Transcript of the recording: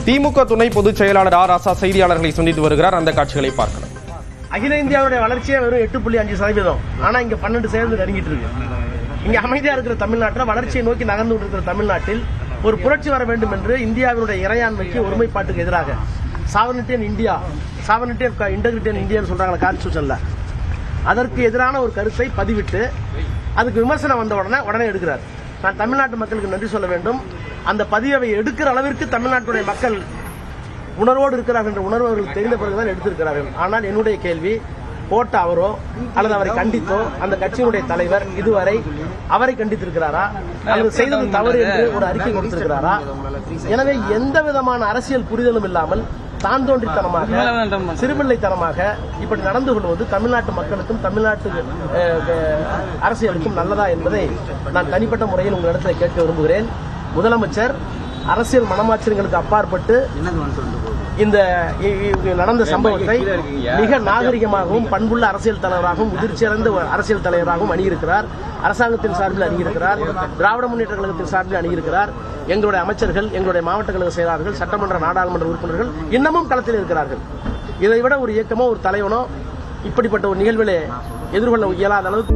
திமுக துணை பொதுச் செயலாளர் ராசா செய்தியாளர்களை சந்தித்து வருகிறார். அந்த காட்சிகளை பார்க்கலாம். அகில இந்தியாவுடைய வளர்ச்சியே வெறும் 8.5%. ஆனா இங்க 12% நெருங்கிட்டு இருக்கு. இங்க அமைதியா இருக்கிற தமிழ்நாட்டில் வளர்ச்சியை நோக்கி நகர்ந்து கொண்டிருக்கிற தமிழ்நாட்டில் ஒரு புரட்சி வர வேண்டும் என்று இந்தியாவினுடைய இறையாண்மைக்கு ஒருமைப்பாட்டுக்கு எதிராக sovereignty and India, sovereignty of integrity and இந்தியான்னு சொல்றாங்க கான்ஸ்டிடியூஷன்ல, அதற்கு எதிரான ஒரு கருத்தை பதிவிட்டு அதுக்கு விமர்சனம் வந்த உடனே எடுக்கிறார். நான் தமிழ்நாட்டு மக்களுக்கு நன்றி சொல்ல வேண்டும். அந்த பதிவை எடுக்கிற அளவிற்கு தமிழ்நாட்டுடைய மக்கள் உணர்வோடு இருக்கிறார்கள் என்ற உணர்வு அவர்கள் தெரிந்த பிறகுதான் எடுத்திருக்கிறார்கள். ஆனால் என்னுடைய கேள்வி, போட்ட அவரோ அல்லது அவரை கண்டித்தோ அந்த கட்சியினுடைய தலைவர் இதுவரை அவரை கண்டித்திருக்கிறாரா அல்லது செய்தது தவறு என்று ஒரு அறிக்கை கொடுத்திருக்கிறாரா? எனவே எந்த விதமான அரசியல் புரிதலும் இல்லாமல் தான் தோன்றித்தனமாக சிறுபிள்ளைத்தனமாக இப்படி நடந்து கொள்வது தமிழ்நாட்டு மக்களுக்கும் தமிழ்நாட்டு அரசியலுக்கும் நல்லதா என்பதை நான் தனிப்பட்ட முறையில் உங்களிடத்தில் கேட்க விரும்புகிறேன். முதலமைச்சர் அரசியல் மனமாச்சரியங்களுக்கு அப்பாற்பட்டு இந்த நடந்த சம்பவத்தை மிக நாகரிகமாகவும் பண்புள்ள அரசியல் தலைவராகவும் முதிர்ச்சியடைந்த அரசியல் தலைவராகவும் அணுகியிருக்கிறார். அரசாங்கத்தின் சார்பில் அணுகியிருக்கிறார். திராவிட முன்னேற்ற கழகத்தின் சார்பில் அணுகியிருக்கிறார். எங்களுடைய அமைச்சர்கள், எங்களுடைய மாவட்ட கழக செயலாளர்கள், சட்டமன்ற நாடாளுமன்ற உறுப்பினர்கள் இன்னமும் களத்தில் இருக்கிறார்கள். இதைவிட ஒரு இயக்கமோ ஒரு தலைவனோ இப்படிப்பட்ட ஒரு நிகழ்விலே எதிர்கொள்ள இயலாத அளவுக்கு